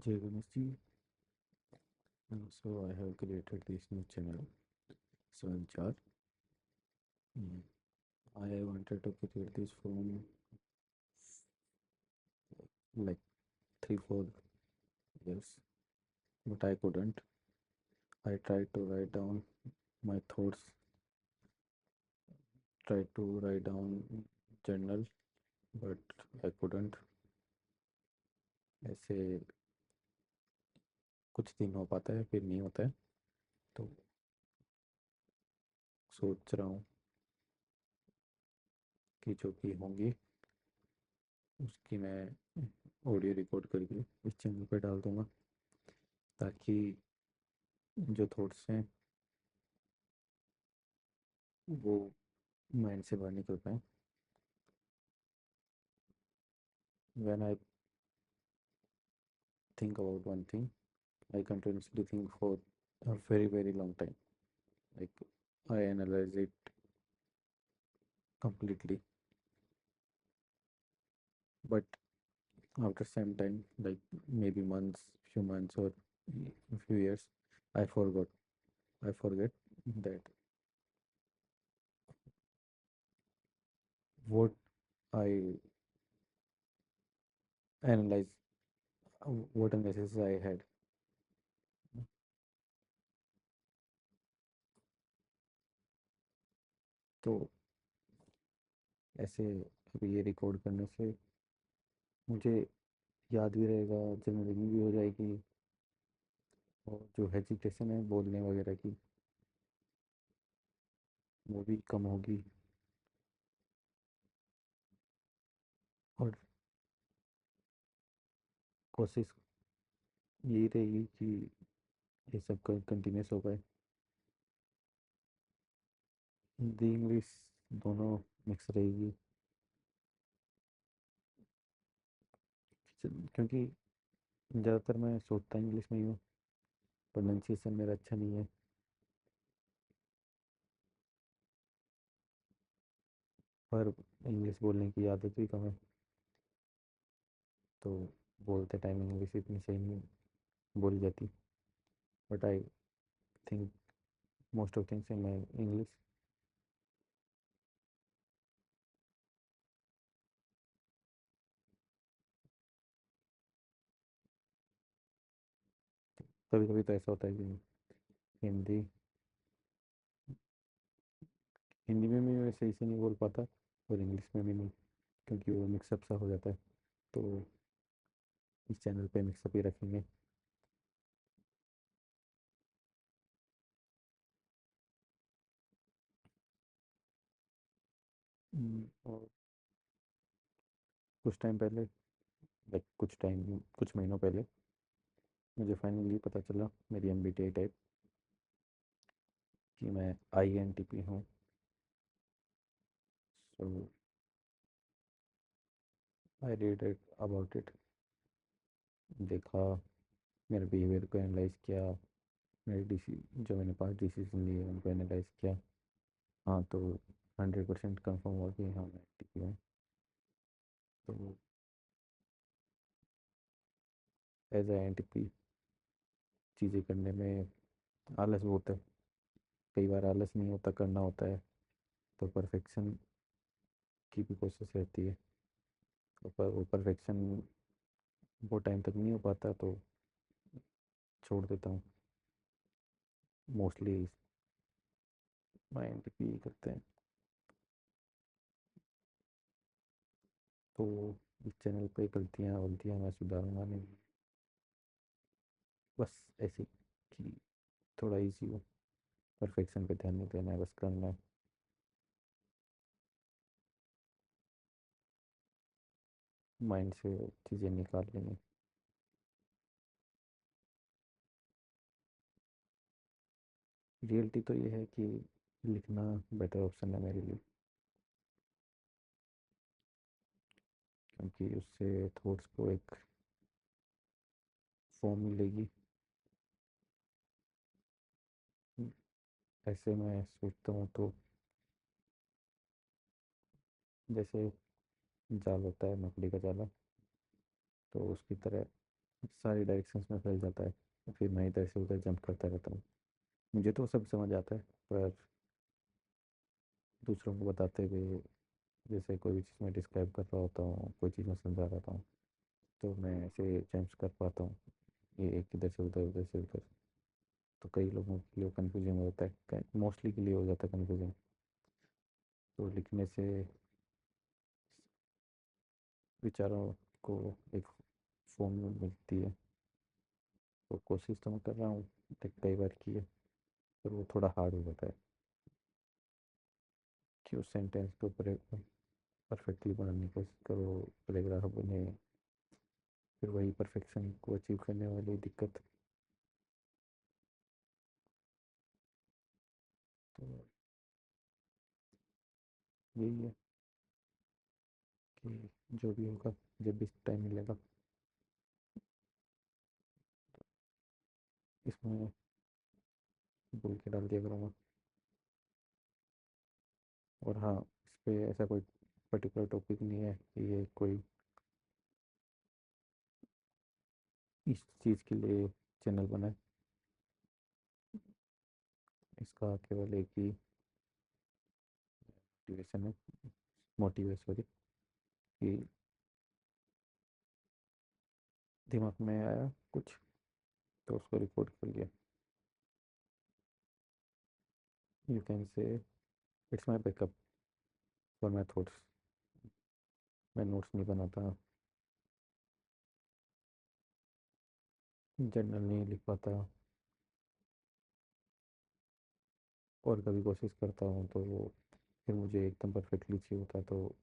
Jai Ganesh ji. So I have created this new channel, Swanchar. Mm. I wanted to create this from like 3 4 years, but I couldn't. I tried to write down my thoughts, tried to write down journal, but I couldn't. ऐसे कुछ दिन हो पाता है फिर नहीं होता है, तो सोच रहा हूँ कि जो भी होंगी उसकी मैं ऑडियो रिकॉर्ड करके इस चैनल पे डाल दूँगा, ताकि जो थॉट्स हैं वो माइंड से बाहर निकल पाए. When I think about one thing, I continuously think for a very, very long time. Like, I analyze it completely. But after some time, like maybe months, few months, or a few years, I forgot. I forget that what I analyze, what analysis I had. तो ऐसे अभी ये record करने से मुझे याद भी रहेगा, जनरलिंग भी हो जाएगी, और जो हेजिटेशन है बोलने वगैरह की वो भी कम होगी. और कोशिश यही रहेगी कि ये सब कंटिन्यूस हो पाए. हिंदी इंग्लिश दोनों मिक्स रहेगी, क्योंकि ज़्यादातर मैं सोचता इंग्लिश में ही हूँ. प्रोनाउंसिएशन मेरा अच्छा नहीं है, पर इंग्लिश बोलने की आदत भी कम है, तो बोलते टाइम इंग्लिश इतनी सही नहीं बोली जाती. But I think most of things in my English. कभी कभी तो ऐसा होता है कि हिंदी हिंदी में भी मैं सही से नहीं बोल पाता, और इंग्लिश में भी नहीं, क्योंकि वो मिक्सअप सा हो जाता है. तो इस चैनल पे मिक्सअप ही रखेंगे. और कुछ टाइम पहले, लाइक कुछ महीनों पहले मुझे फाइनली पता चला मेरी एमबीटीआई टाइप, कि मैं आईएनटीपी हूँ. So I read it about it, देखा, मेरे बिहेवियर को एनालाइज किया, मेरे डिसी जो मैंने पास डिसीजन लिए उनको एनालाइज किया. हाँ, तो 100% कंफर्म हुआ कि हाँ मैं टीपी हूँ. तो as I N T P चीज़ें करने में आलस बहुत है. कई बार आलस नहीं होता, करना होता है, तो परफेक्शन की भी कोशिश रहती है. तो पर वो परफेक्शन वो टाइम तक नहीं हो पाता, तो छोड़ देता हूँ. मोस्टली मैं एन टी पी करते हैं. तो इस चैनल पे गलतियाँ वलतियाँ मैं सुधारूंगा नहीं, बस ऐसे कि थोड़ा इजी हो. परफेक्शन पे ध्यान नहीं देना है, बस करना है. माइंड से चीज़ें निकाल लेंगे. रियलिटी तो ये है कि लिखना बेटर ऑप्शन है मेरे लिए, क्योंकि उससे थॉट्स को एक फॉर्म मिलेगी. ऐसे मैं सोचता हूँ तो जैसे जाल होता है, मकड़ी का जाला, तो उसकी तरह सारी डायरेक्शंस में फैल जाता है, तो फिर मैं इधर से उधर जंप करता रहता हूँ। मुझे तो सब समझ आता है, पर दूसरों को बताते हुए, जैसे कोई भी चीज़ मैं डिस्क्राइब कर रहा होता हूँ, कोई चीज़ मैं समझा रहा हूँ, तो मैं ऐसे जंप्स कर पाता हूँ, ये एक इधर से उधर, उधर से उधर। तो कई लोगों के लिए कन्फ्यूजन हो जाता है, मोस्टली के लिए हो जाता है कन्फ्यूजन। तो लिखने से विचारों को एक फॉर्म में मिलती है। तो कोशिश तो मैं कर रहा हूँ, कई बार की है, पर वो थोड़ा हार्ड हो जाता है कि उस सेंटेंस को परफेक्टली बनाने की कोशिश करो, पैराग्राफ बने, फिर वही परफेक्शन को अचीव करने वाली दिक्कत। तो यही है कि जो भी होगा, जब भी टाइम मिलेगा, इसमें बोल के डाल दिया करूँगा। और हाँ, इस पे ऐसा कोई पर्टिकुलर टॉपिक नहीं है कि ये कोई इस चीज़ के लिए चैनल बना है। इसका केवल एक ही मोटिवेशन है, मोटिव है सॉरी, कि दिमाग में आया कुछ तो उसको रिकॉर्ड कर लिया। You can say it's my backup for my thoughts. मैं नोट्स नहीं बनाता, जर्नल नहीं लिख पाता, और कभी कोशिश करता हूँ तो वो फिर मुझे एकदम परफेक्टली चाहिए होता है, तो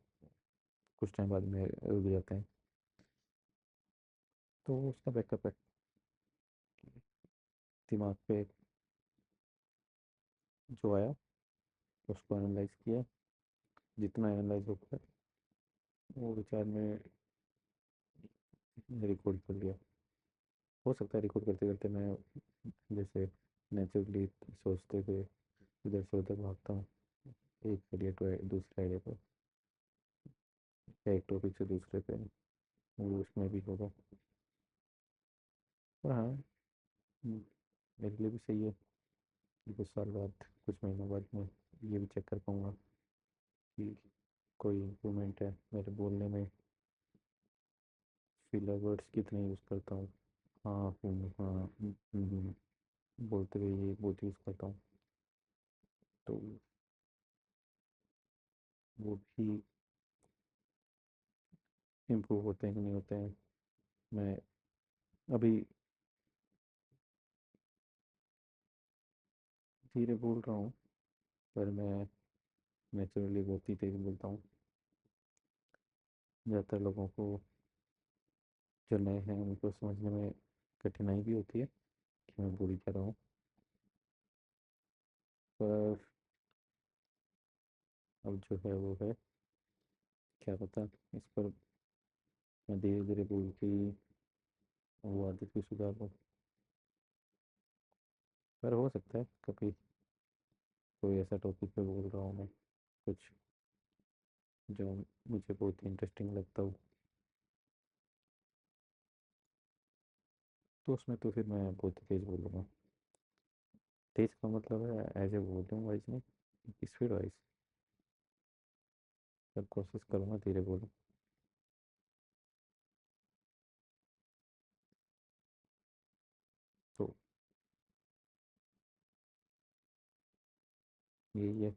कुछ टाइम बाद में रुक जाते हैं। तो उसका बैकअप है, दिमाग पे जो आया उसको एनालाइज किया, जितना एनालाइज हो पाया वो विचार में रिकॉर्ड कर लिया। हो सकता है रिकॉर्ड करते करते मैं जैसे नेचुरली सोचते हुए इधर से उधर भागता हूँ, एक आइडिया तो दूसरे आइडिया पर, या एक टॉपिक से दूसरे पे, वो उसमें भी होगा। पर हाँ, मेरे लिए भी सही है कि कुछ साल बाद, कुछ महीनों बाद मैं ये भी चेक कर पाऊँगा कि कोई इम्प्रूवमेंट है मेरे बोलने में, फिलर वर्ड्स कितने यूज़ करता हूँ। हाँ हाँ, बोलते हुए ये बहुत यूज़ करता हूँ। तो वो भी इम्प्रूव होते हैं कि नहीं होते हैं। मैं अभी धीरे बोल रहा हूँ, पर मैं नेचुरली बहुत ही तेज़ बोलता हूँ। ज़्यादातर लोगों को जो नए हैं उनको समझने में कठिनाई भी होती है कि मैं बोल क्या रहा हूँ। पर अब जो है वो है, क्या पता इस पर मैं धीरे धीरे बोल के ही वो आदत भी सुधार लूँ। पर हो सकता है कभी कोई ऐसा टॉपिक पे बोल रहा हूँ मैं कुछ जो मुझे बहुत ही इंटरेस्टिंग लगता हो, तो उसमें तो फिर मैं बहुत ही तेज़ बोलूँगा। तेज़ का मतलब है एज ए वॉल्यूम वाइज नहीं, स्पीड वाइज। जब कोशिश करूँगा धीरे बोलूँ। तो यही है।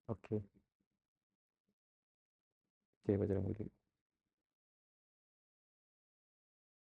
ओके, जय बजरंगबली।